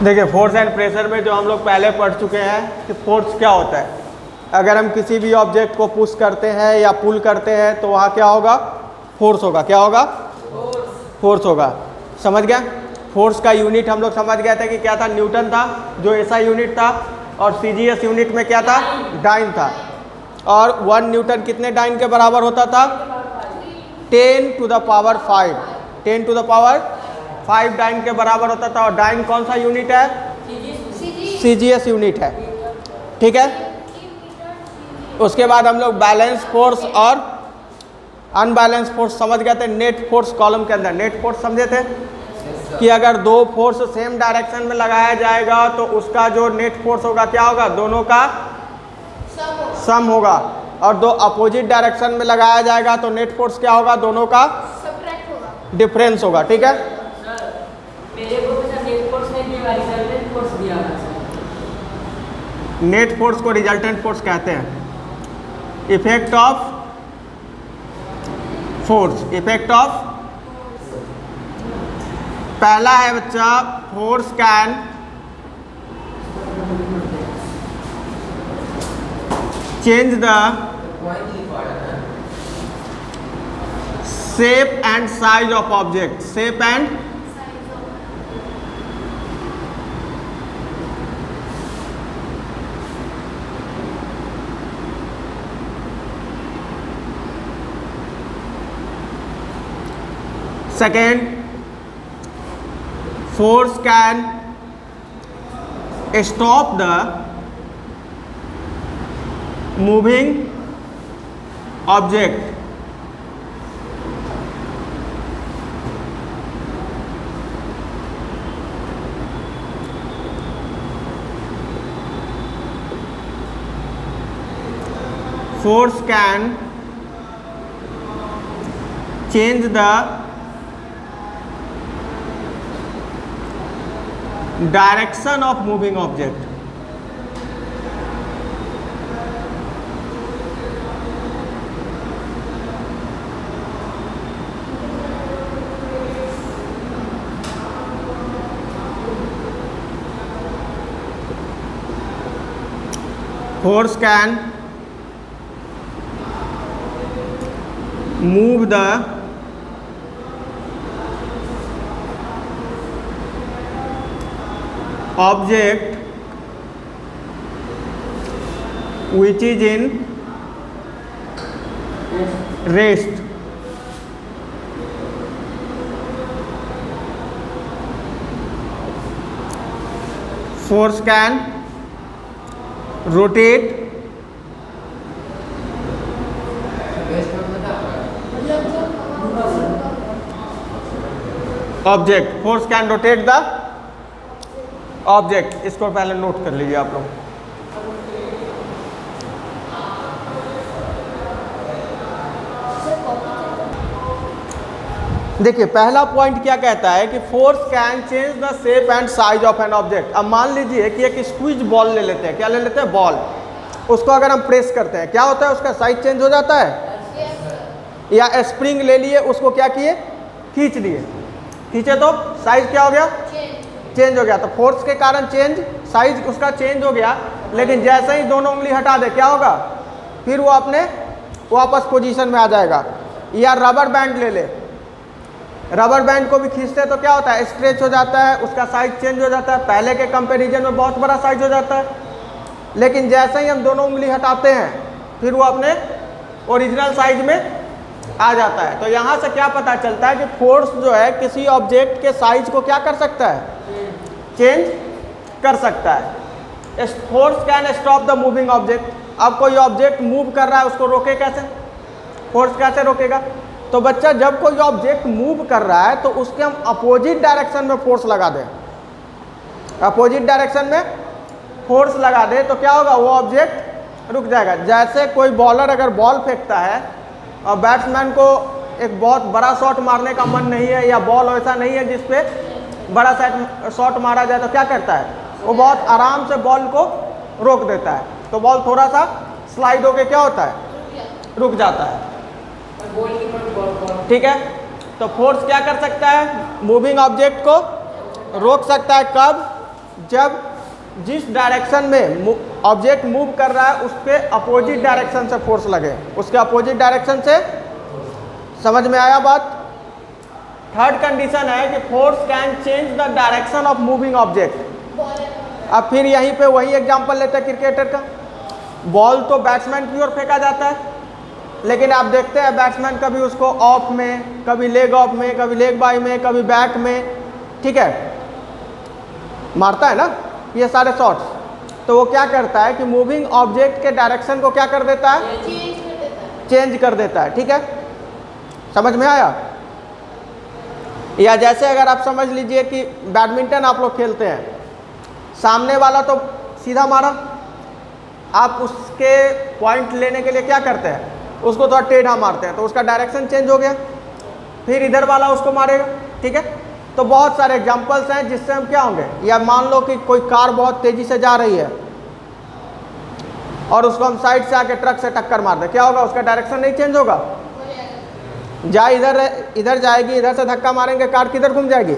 देखिए force and pressure में जो हम लोग पहले पढ़ चुके हैं कि फोर्स क्या होता है। अगर हम किसी भी ऑब्जेक्ट को पुश करते हैं या पुल करते हैं तो वहाँ क्या होगा, फोर्स होगा। क्या होगा, फोर्स होगा। समझ गया। फोर्स का यूनिट हम लोग समझ गए थे कि क्या था, न्यूटन था जो ऐसा यूनिट था, और सीजीएस यूनिट में क्या था, डाइन था। और 1 न्यूटन कितने डाइन के बराबर होता था, 10 to the power 5, 10 to the power 5 dyne के बराबर होता था। और डाइन कौन सा यूनिट है, सीजीएस यूनिट है। ठीक है। उसके बाद हम लोग बैलेंस फोर्स और अनबैलेंस फोर्स समझ गए थे। नेट फोर्स कॉलम के अंदर नेट फोर्स समझे थे कि अगर दो फोर्स सेम डायरेक्शन में लगाया जाएगा तो उसका जो नेट फोर्स होगा क्या होगा, दोनों का सम होगा। और दो अपोजिट डायरेक्शन में लगाया जाएगा तो नेट फोर्स क्या होगा, दोनों का डिफरेंस होगा। ठीक है। नेट फोर्स को रिजल्टेंट फोर्स कहते हैं। Effect of force, effect of, पहला है बच्चा, force can change the shape and size of object, shape and second, force can stop the moving object, force can change the direction of moving object, force can move the object which is in rest, force can rotate object, force can rotate the object. इसको पहले note कर लीजिए आप लोग। देखिए पहला point क्या कहता है कि force can change the shape and size of an object. अब मान लीजिए कि एक स्क्वीज बॉल ले लेते हैं। क्या ले लेते हैं, बॉल। उसको अगर हम प्रेस करते हैं क्या होता है, उसका साइज चेंज हो जाता है। या स्प्रिंग ले लिए, उसको क्या किए, खींच लिए, खींचे तो साइज क्या हो गया, चेंज हो गया। तो फोर्स के कारण चेंज, साइज उसका चेंज हो गया। लेकिन जैसे ही दोनों उंगली हटा दे क्या होगा, फिर वो अपने वापस पोजीशन में आ जाएगा। या रबर बैंड ले ले, रबर बैंड को भी खींचते तो क्या होता है, स्ट्रेच हो जाता है, उसका साइज चेंज हो जाता है। पहले के कंपैरिजन में बहुत बड़ा साइज हो जाता है। लेकिन जैसे ही हम दोनों उंगली हटाते हैं फिर वो अपने ओरिजिनल साइज में आ जाता है। तो यहाँ से क्या पता चलता है कि फोर्स जो है किसी ऑब्जेक्ट के साइज को क्या कर सकता है, चेंज कर सकता है। Force can stop the moving object. अब कोई ऑब्जेक्ट मूव कर रहा है, उसको रोके कैसे, फोर्स कैसे रोकेगा। तो बच्चा जब कोई ऑब्जेक्ट मूव कर रहा है तो उसके हम अपोजिट डायरेक्शन में फोर्स लगा दें, अपोजिट डायरेक्शन में फोर्स लगा दे तो क्या होगा, वो ऑब्जेक्ट रुक जाएगा। जैसे कोई बॉलर अगर बॉल फेंकता है और बैट्समैन को एक बहुत बड़ा शॉट मारने का मन नहीं है, या बॉल ऐसा नहीं है जिसपे बड़ा शॉट मारा जाए, तो क्या करता है, वो बहुत आराम से बॉल को रोक देता है। तो बॉल थोड़ा सा स्लाइड होके क्या होता है, रुक जाता है। ठीक है। तो फोर्स क्या कर सकता है, मूविंग ऑब्जेक्ट को रोक सकता है। कब, जब जिस डायरेक्शन में ऑब्जेक्ट मूव कर रहा है उसके अपोजिट डायरेक्शन से फोर्स लगे, उसके अपोजिट डायरेक्शन से। समझ में आया बात? थर्ड कंडीशन है कि force can change the direction of moving object. अब फिर यहीं पे वही एग्जांपल लेते हैं क्रिकेटर का। बॉल तो बैट्समैन की ओर फेंका जाता है, लेकिन आप देखते हैं बैट्समैन कभी उसको ऑफ में, कभी लेग ऑफ में, कभी लेग बाई में, कभी बैक में, ठीक है, मारता है ना ये सारे शॉट्स। तो वो क्या करता है कि मूविंग ऑब्जेक्ट के डायरेक्शन को क्या कर देता है? चेंज कर देता है। ठीक है, समझ में आया? या जैसे अगर आप समझ लीजिए कि बैडमिंटन आप लोग खेलते हैं, सामने वाला तो सीधा मारा, आप उसके पॉइंट लेने के लिए क्या करते हैं? उसको थोड़ा टेढ़ा मारते हैं, तो उसका डायरेक्शन चेंज हो गया, फिर इधर वाला उसको मारेगा। ठीक है, तो बहुत सारे एग्जांपल्स हैं जिससे हम क्या होंगे, या मान लो कि कोई कार बहुत तेज़ी से जा रही है और उसको हम साइड से आके ट्रक से टक्कर मार दें, क्या होगा? उसका डायरेक्शन नहीं चेंज होगा, जा इधर जाएगी, इधर से धक्का मारेंगे, कार किधर घूम जाएगी?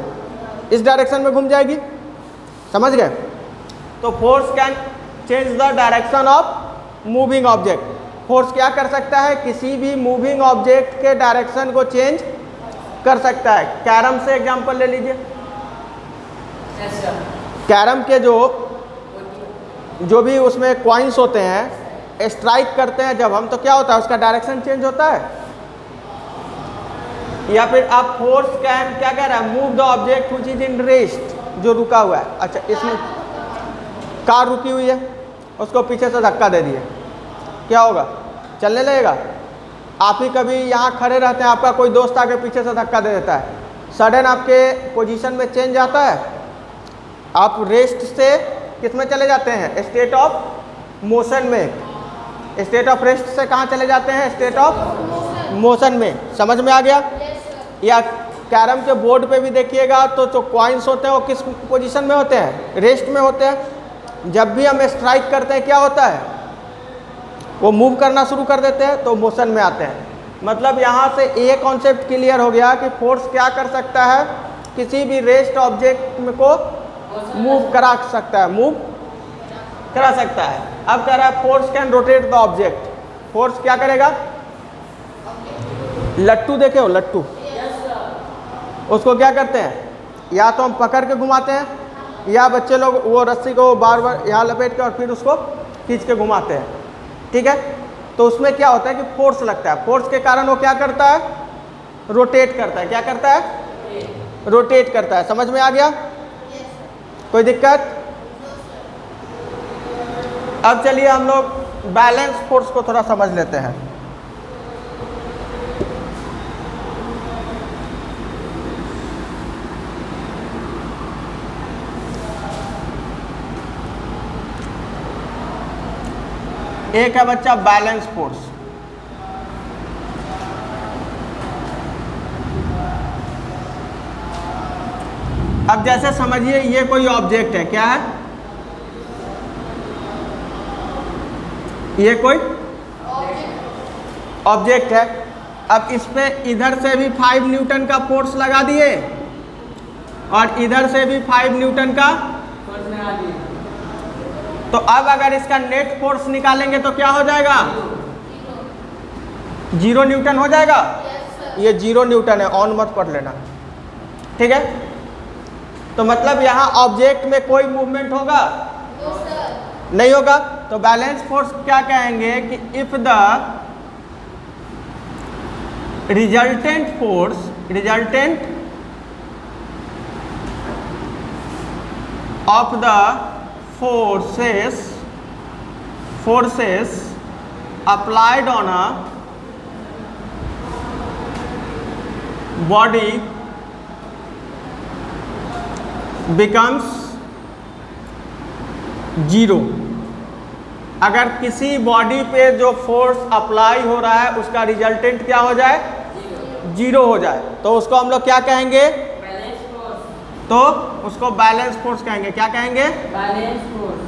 इस डायरेक्शन में घूम जाएगी। समझ गए? तो force can change the direction of moving object. Force क्या कर सकता है? किसी भी मूविंग ऑब्जेक्ट के डायरेक्शन को चेंज कर सकता है। कैरम से एग्जांपल ले लीजिए। कैरम के जो भी उसमें कॉइन्स होते हैं, स्ट्राइक करते हैं जब हम, तो क्या होता है? उसका डायरेक्शन चेंज होता है। या फिर आप फोर्स कैन क्या कह रहा है? Move the object which is in rest, जो रुका हुआ है। अच्छा, इसमें कार रुकी हुई है, उसको पीछे से धक्का दे दिए, क्या होगा? चलने लगेगा। आप ही कभी यहाँ खड़े रहते हैं, आपका कोई दोस्त आके पीछे से धक्का दे देता है, सडन आपके पोजीशन में चेंज आता है, आप रेस्ट से किस में चले जाते हैं? स्टेट ऑफ मोशन में। स्टेट ऑफ रेस्ट से कहाँ चले जाते हैं? स्टेट ऑफ मोशन में। समझ में आ गया? या कैरम के बोर्ड पे भी देखिएगा तो जो कॉइन्स होते हैं वो किस पोजीशन में होते हैं? रेस्ट में होते हैं। जब भी हम स्ट्राइक करते हैं क्या होता है? वो मूव करना शुरू कर देते हैं, तो मोशन में आते हैं। मतलब यहाँ से ये कॉन्सेप्ट क्लियर हो गया कि फोर्स क्या कर सकता है? किसी भी रेस्ट ऑब्जेक्ट को मूव करा सकता है, मूव करा सकता है। अब कह रहा है force can rotate the object. Force क्या करेगा? लट्टू देखे हो? लट्टू, उसको क्या करते हैं? या तो हम पकड़ के घुमाते हैं, या बच्चे लोग वो रस्सी को बार बार यहाँ लपेट के और फिर उसको खींच के घुमाते हैं। ठीक है, तो उसमें क्या होता है कि फोर्स लगता है। फोर्स के कारण वो क्या करता है? रोटेट करता है। क्या करता है? रोटेट करता है। समझ में आ गया? कोई दिक्कत? अब चलिए हम लोग बैलेंस फोर्स को थोड़ा समझ लेते हैं। एक है बच्चा बैलेंस फोर्स। अब जैसे समझिए ये कोई ऑब्जेक्ट है, क्या है? ये कोई ऑब्जेक्ट है। अब इस पे इधर से भी 5 न्यूटन का फोर्स लगा दिए और इधर से भी 5 न्यूटन का फोर्स लगा दिए, तो अब अगर इसका नेट फोर्स निकालेंगे तो क्या हो जाएगा? 0 न्यूटन हो जाएगा। ये 0 न्यूटन है, ऑन मत पढ़ लेना। ठीक है, तो मतलब यहाँ ऑब्जेक्ट में कोई मूवमेंट होगा? नहीं होगा। तो बैलेंस फोर्स क्या कहेंगे कि if the resultant of the forces applied on a body becomes 0। अगर किसी बॉडी पे जो फोर्स अप्लाई हो रहा है उसका रिजल्टेंट क्या हो जाए? 0 हो जाए, तो उसको हम लोग क्या कहेंगे? Balance force. तो उसको बैलेंस फोर्स कहेंगे। क्या कहेंगे? Balance force.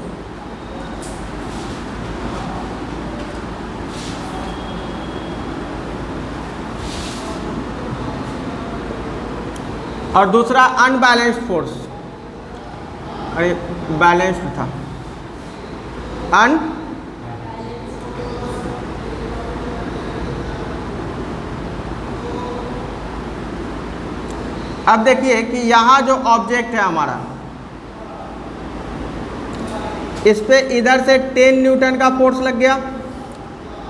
और दूसरा अनबैलेंस्ड फोर्स। अरे बैलेंस्ड था, अब देखिए कि यहाँ जो ऑब्जेक्ट है हमारा, इस पे इधर से 10 न्यूटन का फोर्स लग गया,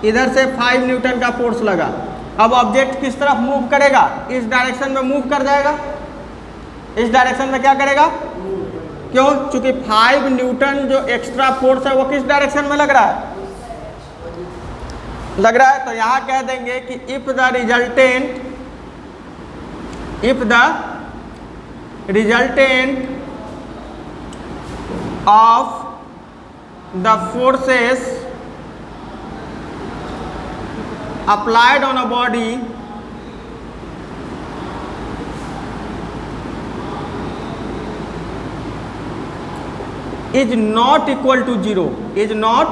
इधर से 5 न्यूटन का फोर्स लगा। अब ऑब्जेक्ट किस तरफ मूव करेगा? इस डायरेक्शन में मूव कर जाएगा। इस डायरेक्शन में क्या करेगा? क्यों? चूंकि 5 न्यूटन जो एक्स्ट्रा फोर्स है वो किस डायरेक्शन में लग रहा है? लग रहा है। तो यहां कह देंगे कि if the resultant of the forces applied on a body is not equal to 0, is not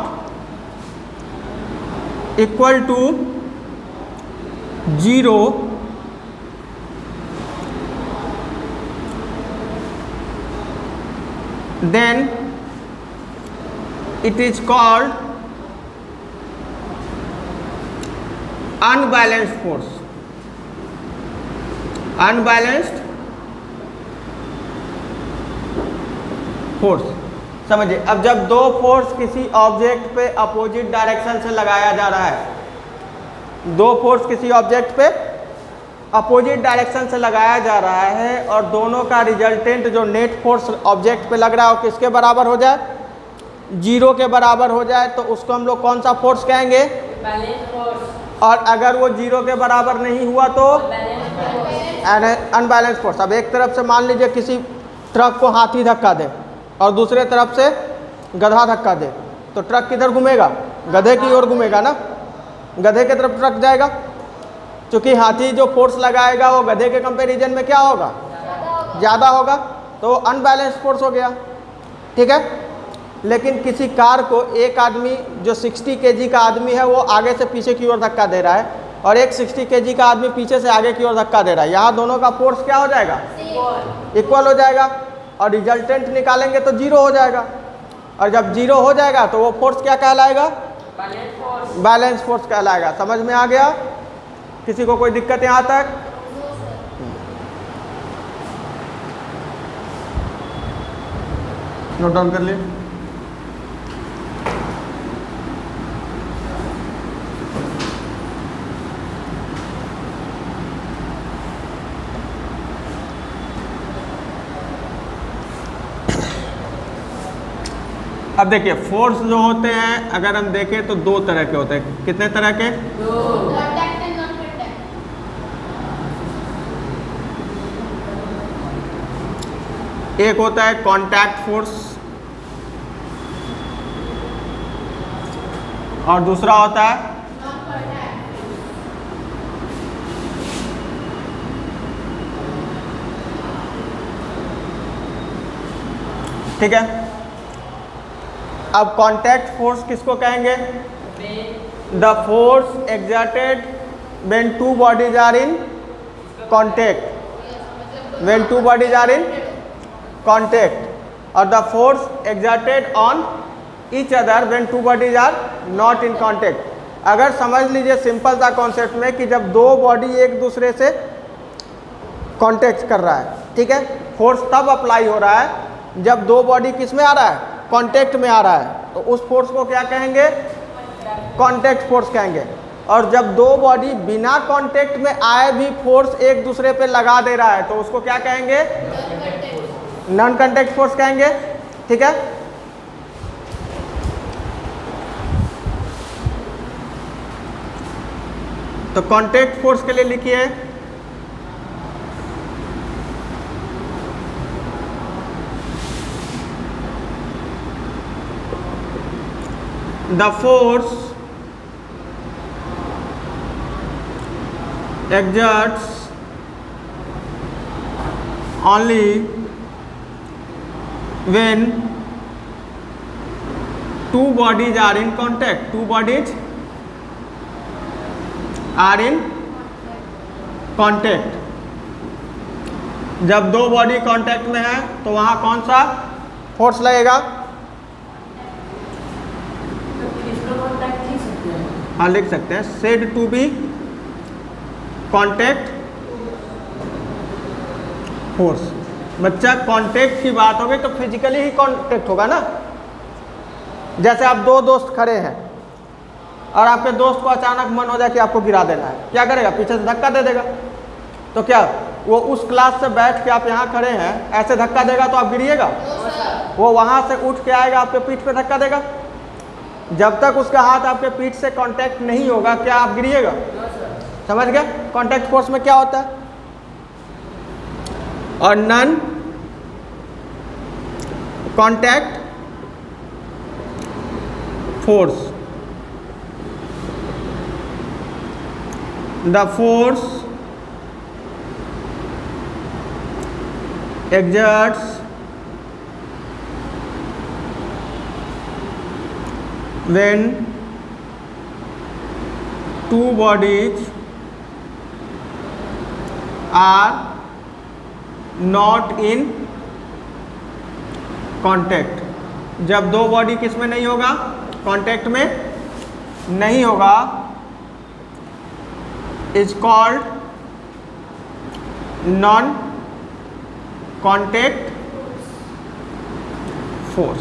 equal to 0, then it is called unbalanced force. Unbalanced force समझिए। अब जब दो फोर्स किसी ऑब्जेक्ट पे अपोजिट डायरेक्शन से लगाया जा रहा है, दो फोर्स किसी ऑब्जेक्ट पे अपोजिट डायरेक्शन से लगाया जा रहा है और दोनों का रिजल्टेंट जो नेट फोर्स ऑब्जेक्ट पे लग रहा है वो किसके बराबर हो जाए? 0 के बराबर हो जाए, तो उसको हम लोग कौन सा फोर्स कहेंगे? Balance force. और अगर वो 0 के बराबर नहीं हुआ तो अनबैलेंस फोर्स। अब एक तरफ से मान लीजिए किसी ट्रक को हाथी धक्का दे और दूसरे तरफ से गधा धक्का दे, तो ट्रक किधर घूमेगा? गधे की ओर घूमेगा ना, गधे की तरफ ट्रक जाएगा। क्योंकि हाथी जो फोर्स लगाएगा वो गधे के कंपैरिजन में क्या होगा? ज़्यादा होगा, तो अनबैलेंस फोर्स हो गया। ठीक है। लेकिन किसी कार को एक आदमी जो 60 kg का आदमी है वो आगे से पीछे की ओर धक्का दे रहा है और एक 60 kg का आदमी पीछे से आगे की ओर धक्का दे रहा है, यहाँ दोनों का फोर्स क्या हो जाएगा? इक्वल हो जाएगा। और रिजल्टेंट निकालेंगे तो 0 हो जाएगा। और जब 0 हो जाएगा तो वो फोर्स क्या कहलाएगा? बैलेंस फोर्स कहलाएगा। समझ में आ गया? किसी को कोई दिक्कत यहाँ तक? नोट डाउन कर लिए। अब देखिए फोर्स जो होते हैं अगर हम देखें तो दो तरह के होते हैं। कितने तरह के? एक होता है कांटेक्ट फोर्स और दूसरा होता है ठीक है। अब कांटेक्ट फोर्स किसको कहेंगे? The force exerted when two bodies are in contact, when two bodies are in contact. और the force exerted on each other when two bodies are not in contact. अगर समझ लीजिए सिंपल सा concept में कि जब दो बॉडी एक दूसरे से कॉन्टेक्ट कर रहा है, ठीक है, फोर्स तब अप्लाई हो रहा है जब दो बॉडी किस में आ रहा है? कांटेक्ट में आ रहा है। तो उस फोर्स को क्या कहेंगे? कांटेक्ट फोर्स कहेंगे। और जब दो बॉडी बिना कांटेक्ट में आए भी फोर्स एक दूसरे पे लगा दे रहा है तो उसको क्या कहेंगे? नॉन कांटेक्ट फोर्स कहेंगे। ठीक है। तो कांटेक्ट फोर्स के लिए लिखिए the force exerts only when two bodies are in contact, two bodies are in contact। जब दो बॉडी कांटेक्ट में है तो वहाँ कौन सा फोर्स लगेगा। हाँ लिख सकते हैं, said to be contact force. बच्चा कांटेक्ट की बात होगी तो फिजिकली ही कांटेक्ट होगा ना। जैसे आप दो दोस्त खड़े हैं और आपके दोस्त को अचानक मन हो जाए कि आपको गिरा देना है, क्या करेगा? पीछे से धक्का दे देगा। तो क्या वो उस क्लास से बैठ के आप यहाँ खड़े हैं, ऐसे धक्का देगा तो आप गिरिएगा? वो वहाँ से उठ के आएगा, आपके पीठ पे धक्का देगा। जब तक उसका हाथ आपके पीठ से कांटेक्ट नहीं होगा, क्या आप गिरिएगा? समझ गए? कांटेक्ट फोर्स में क्या होता है? और non contact force, the force exerts when two bodies are not in contact। जब दो बॉडी किस में नहीं होगा? कांटेक्ट में नहीं होगा, is called non contact force.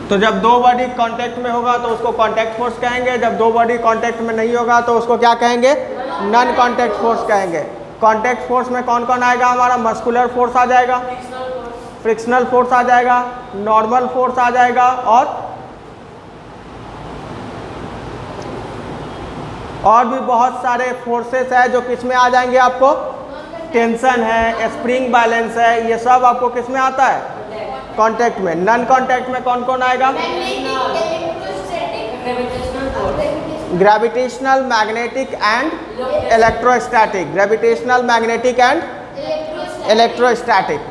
तो जब दो बॉडी कांटेक्ट में होगा तो उसको कांटेक्ट फोर्स कहेंगे, जब दो बॉडी कांटेक्ट में नहीं होगा तो उसको क्या कहेंगे? नॉन कांटेक्ट फोर्स कहेंगे। कांटेक्ट फोर्स में कौन कौन आएगा? हमारा मस्कुलर फोर्स आ जाएगा, फ्रिक्शनल फोर्स आ जाएगा, नॉर्मल फोर्स आ जाएगा, और भी बहुत सारे फोर्सेस है जो किस में आ जाएंगे आपको? टेंशन है, स्प्रिंग बैलेंस है, ये सब आपको किस में आता है? कांटेक्ट में। नॉन कांटेक्ट में कौन कौन आएगा? Gravitational, magnetic and electrostatic. Gravitational, magnetic and electrostatic.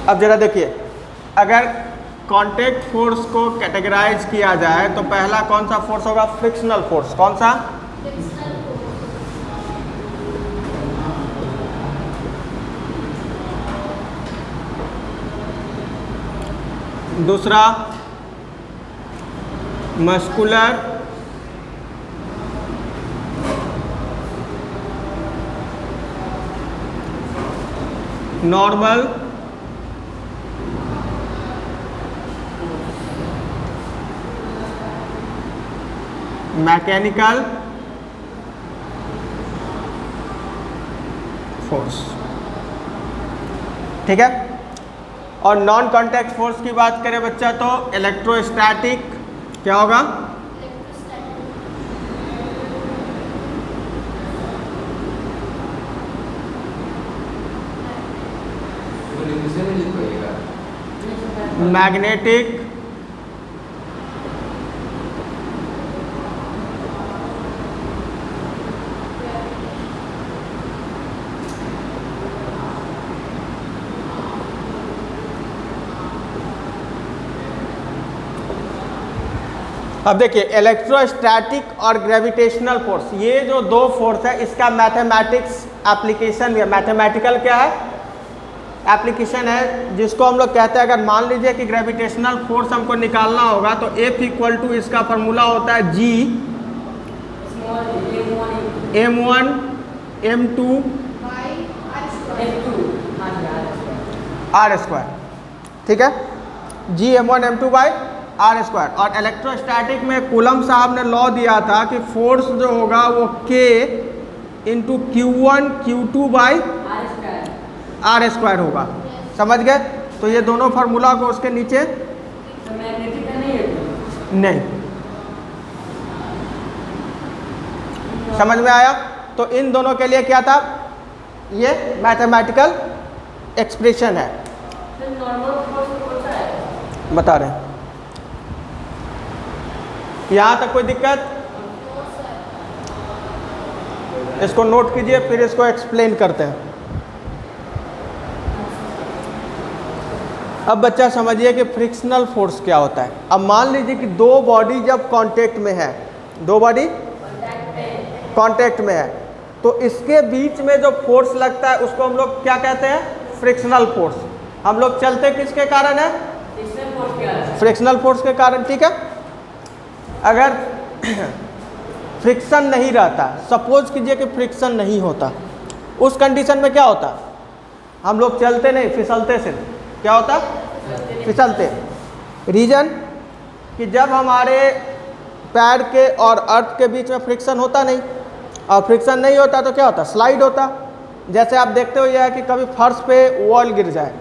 अब जरा देखिए, अगर कांटेक्ट फोर्स को कैटेगराइज किया जाए तो पहला कौन सा फोर्स होगा? Frictional force. कौन सा? दूसरा मस्कुलर, नॉर्मल, मैकेनिकल फोर्स। ठीक है। और नॉन कांटेक्ट फोर्स की बात करें बच्चा तो इलेक्ट्रोस्टैटिक। क्या होगा? मैग्नेटिक, अब देखिए इलेक्ट्रोस्टैटिक और ग्रेविटेशनल फोर्स, ये जो दो फोर्स है इसका मैथमेटिक्स एप्लीकेशन है। मैथमेटिकल क्या है? एप्लीकेशन है, जिसको हम लोग कहते हैं, अगर मान लीजिए कि ग्रेविटेशनल फोर्स हमको निकालना होगा तो F इक्वल टू इसका फॉर्मूला होता है G m1 m2 r square. ठीक है, G m1 m2 by R square. और इलेक्ट्रोस्टैटिक में कूलम साहब ने लॉ दिया था कि फोर्स जो होगा वो K into Q1 Q2 by R square होगा। समझ गए? तो ये दोनों फार्मूला को उसके नीचे नहीं। समझ में आया? तो इन दोनों के लिए क्या था? ये मैथमेटिकल एक्सप्रेशन है। बता रहे हैं। यहाँ तक कोई दिक्कत? इसको नोट कीजिए, फिर इसको एक्सप्लेन करते हैं। अब बच्चा समझिए कि फ्रिक्शनल फोर्स क्या होता है। अब मान लीजिए कि दो बॉडी जब कांटेक्ट में है, दो बॉडी कांटेक्ट में है, तो इसके बीच में जो फोर्स लगता है उसको हम लोग क्या कहते हैं? Frictional force. हम लोग चलते किसके कारण है? फ्रिक्शनल फोर्स के कारण, ठीक है। अगर फ्रिक्शन नहीं रहता, सपोज कीजिए कि फ्रिक्शन नहीं होता, उस कंडीशन में क्या होता? हम लोग चलते नहीं, फिसलते सिर्फ। क्या होता? फिसलते। रीजन कि जब हमारे पैर के और अर्थ के बीच में फ्रिक्शन होता नहीं, और फ्रिक्शन नहीं होता तो क्या होता? स्लाइड होता। जैसे आप देखते हो यह है कि कभी फर्श पे ऑयल गिर जाए,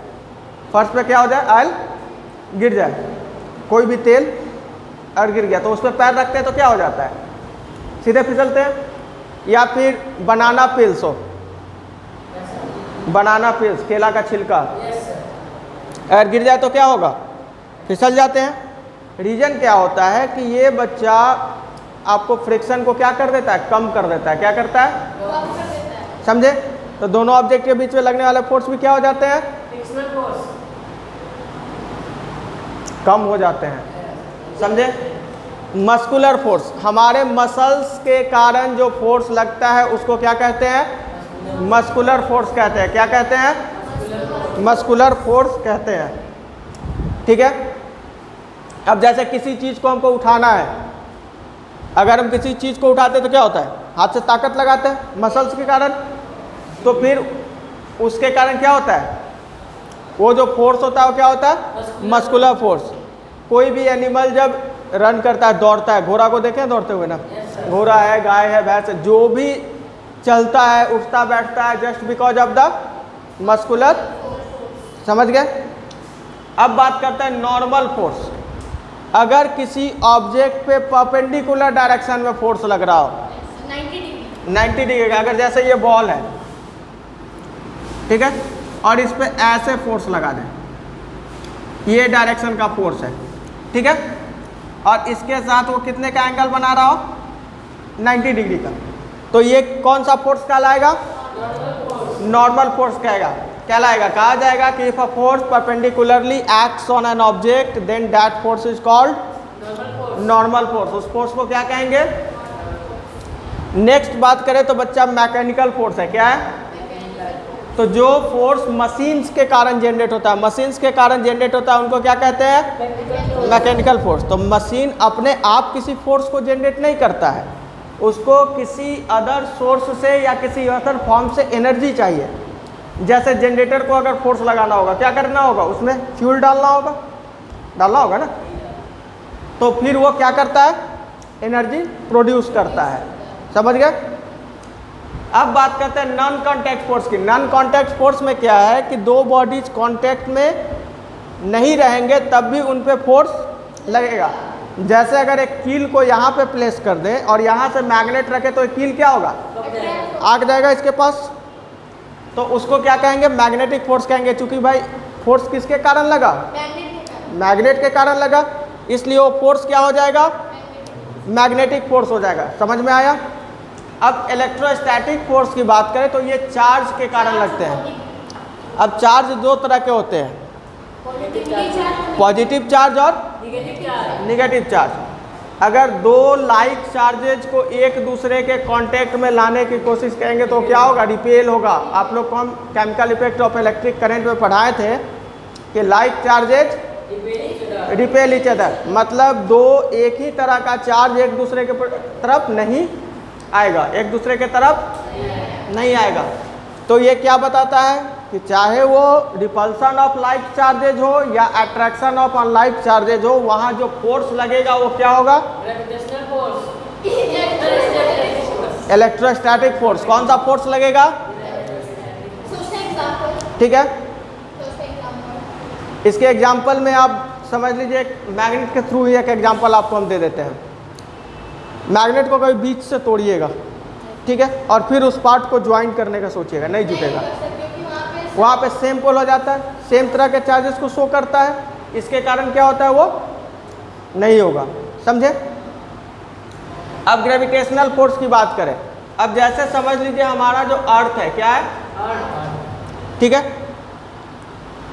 फर्श पे क्या हो जाए? ऑयल गिर जाए, कोई भी तेल और गिर गया तो उस पर पैर रखते हैं तो क्या हो जाता है? सीधे फिसलते हैं। या फिर बनाना पील्स हो, बनाना पील्स, केला का छिलका अगर गिर जाए तो क्या होगा? फिसल जाते हैं। रीजन क्या होता है कि ये बच्चा आपको फ्रिक्शन को क्या कर देता है? कम कर देता है। क्या करता है? समझे? तो दोनों ऑब्जेक्ट के बीच में लगने वाले फोर्स भी क्या हो जाते हैं? कम हो जाते हैं। समझे? मस्कुलर फोर्स, हमारे मसल्स के कारण जो फोर्स लगता है उसको क्या कहते हैं? मस्कुलर फोर्स कहते हैं। क्या कहते हैं? मस्कुलर फोर्स कहते हैं, ठीक है। अब जैसे किसी चीज़ को हमको उठाना है, अगर हम किसी चीज़ को उठाते हैं तो क्या होता है? हाथ से ताकत लगाते हैं मसल्स के कारण, तो फिर उसके कारण क्या होता है? वो जो फोर्स होता है वो क्या होता है? Muscular force. कोई भी एनिमल जब रन करता है, दौड़ता है, घोड़ा को देखें दौड़ते हुए ना, घोड़ा है, गाय है, भैंस है, जो भी चलता है, उठता बैठता है, just because of the muscular. समझ गए? अब बात करते हैं नॉर्मल फोर्स। अगर किसी ऑब्जेक्ट पे परपेंडिकुलर डायरेक्शन में फोर्स लग रहा हो 90 डिग्री का, अगर जैसे ये बॉल है, ठीक है, और इस पे ऐसे फोर्स लगा दें, ये डायरेक्शन का फोर्स है, ठीक है, और इसके साथ वो कितने का एंगल बना रहा हो? 90 डिग्री का, तो ये कौन सा फोर्स कहलाएगा? नॉर्मल फोर्स कहलाएगा। कहा जाएगा कि if a force perpendicularly acts on an object then that force is called normal force. उस फोर्स को क्या कहेंगे? नेक्स्ट बात करें तो बच्चा मैकेनिकल फोर्स है। क्या है? तो जो फोर्स मशीन्स के कारण जनरेट होता है, मशीन्स के कारण जनरेट होता है, उनको क्या कहते हैं? Mechanical force. तो मशीन अपने आप किसी फोर्स को जनरेट नहीं करता है, उसको किसी अदर सोर्स से या किसी अदर फॉर्म से एनर्जी चाहिए। जैसे जनरेटर को अगर फोर्स लगाना होगा, क्या करना होगा? उसमें फ्यूल डालना होगा ना, तो फिर वो क्या करता है? एनर्जी प्रोड्यूस करता है। समझ गए? अब बात करते हैं नॉन कांटेक्ट फोर्स की। नॉन कांटेक्ट फोर्स में क्या है कि दो बॉडीज कांटेक्ट में नहीं रहेंगे तब भी उन पे फोर्स लगेगा। जैसे अगर एक कील को यहाँ पे प्लेस कर दें और यहाँ से मैग्नेट रखे तो एक कील क्या होगा? आग जाएगा इसके पास, तो उसको क्या कहेंगे? मैग्नेटिक फोर्स कहेंगे। चूंकि भाई फोर्स किसके कारण लगा? मैग्नेट के कारण लगा, इसलिए वो फोर्स क्या हो जाएगा? मैग्नेटिक फोर्स हो जाएगा। समझ में आया? अब इलेक्ट्रोस्टैटिक फोर्स की बात करें तो ये चार्ज के कारण लगते हैं। अब चार्ज दो तरह के होते हैं, पॉजिटिव चार्ज और निगेटिव चार्ज। अगर दो लाइक चार्जेज को एक दूसरे के कांटेक्ट में लाने की कोशिश करेंगे तो क्या होगा? रिपेल होगा। आप लोग को हम chemical effect of electric current में पढ़ाए थे कि like charges repel each other, मतलब दो एक ही तरह का चार्ज एक दूसरे के तरफ नहीं आएगा, एक दूसरे के तरफ नहीं आएगा। तो ये क्या बताता है कि चाहे वो रिपल्सन ऑफ लाइक चार्जेज हो या अट्रैक्शन ऑफ अनलाइक चार्जेज हो, वहाँ जो फोर्स लगेगा वो क्या होगा? Electrostatic force. कौन सा फोर्स लगेगा? ठीक है, इसके एग्जाम्पल में आप समझ लीजिए, मैग्नेट के थ्रू ही एक एग्जाम्पल आपको हम दे देते हैं। मैग्नेट को कभी बीच से तोड़िएगा, ठीक है, और फिर उस पार्ट को ज्वाइन करने का सोचिएगा, नहीं जुटेगा। वहाँ पे सेम पोल हो जाता है, सेम तरह के चार्जेस को शो करता है, इसके कारण क्या होता है? वो नहीं होगा। समझे? अब ग्रेविटेशनल फोर्स की बात करें। अब जैसे समझ लीजिए हमारा जो अर्थ है, क्या है? ठीक है,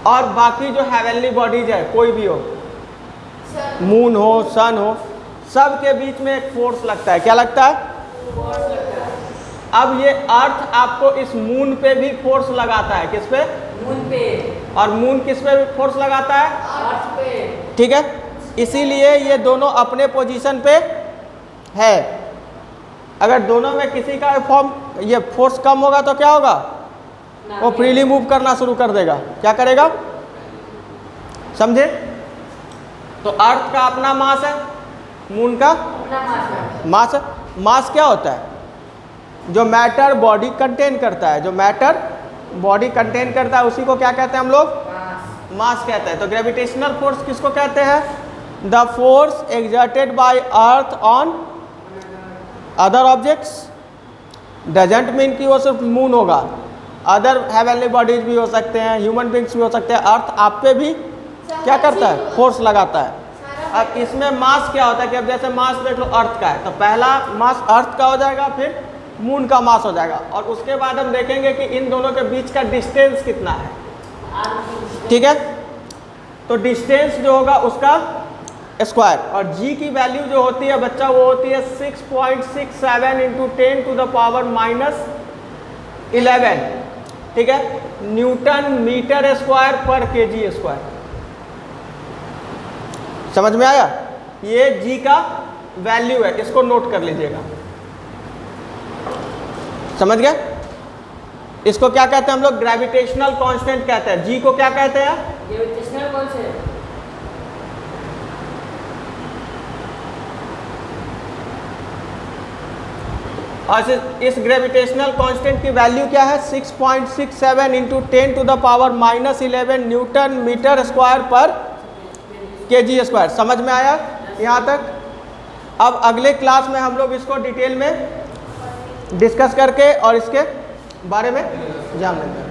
और बाकी जो हेवनली बॉडीज है कोई भी हो, मून हो, सन हो, सब के बीच में एक फोर्स लगता है। क्या लगता है? अब ये अर्थ आपको इस मून पे भी फोर्स लगाता है। किस पे? मून पे। और मून किस पे फोर्स लगाता है? अर्थ पे। ठीक है, इसीलिए ये दोनों अपने पोजीशन पे है। अगर दोनों में किसी का फॉर्म ये फोर्स कम होगा तो क्या होगा? वो फ्रीली मूव करना शुरू कर देगा। क्या करेगा? समझे? तो अर्थ का अपना मास है, मून का अपना मास है। मास क्या होता है? जो मैटर बॉडी कंटेन करता है, जो मैटर बॉडी कंटेन करता है उसी को क्या कहते हैं हम लोग? मास कहते हैं। तो ग्रेविटेशनल फोर्स किसको कहते हैं? The force exerted by earth on other objects. Doesn't mean कि वो सिर्फ मून होगा, अदर हेवनली बॉडीज भी हो सकते हैं, ह्यूमन बींग्स भी हो सकते हैं। अर्थ आप पे भी क्या करता है? फोर्स लगाता है। अब इसमें मास क्या होता है कि अब जैसे मास देख लो अर्थ का है, तो पहला मास अर्थ का हो जाएगा, फिर मून का मास हो जाएगा, और उसके बाद हम देखेंगे कि इन दोनों के बीच का डिस्टेंस कितना है। ठीक है, तो डिस्टेंस जो होगा उसका स्क्वायर, और g की वैल्यू जो होती है बच्चा वो होती है 6.67 इंटू 10 टू द पावर -11। ठीक है, न्यूटन मीटर स्क्वायर पर केजी स्क्वायर। समझ में आया? ये g का वैल्यू है, इसको नोट कर लीजिएगा। समझ गए? इसको क्या कहते हैं हम लोग? ग्रेविटेशनल कांस्टेंट कहते हैं। g को क्या कहते हैं? Gravitational constant. और इस ग्रेविटेशनल कांस्टेंट की वैल्यू क्या है? 6.67 into 10 to the power -11 newton metre square पर केजी स्क्वायर। समझ में आया यहाँ तक? अब अगले क्लास में हम लोग इसको डिटेल में डिस्कस करके और इसके बारे में जान लेंगे।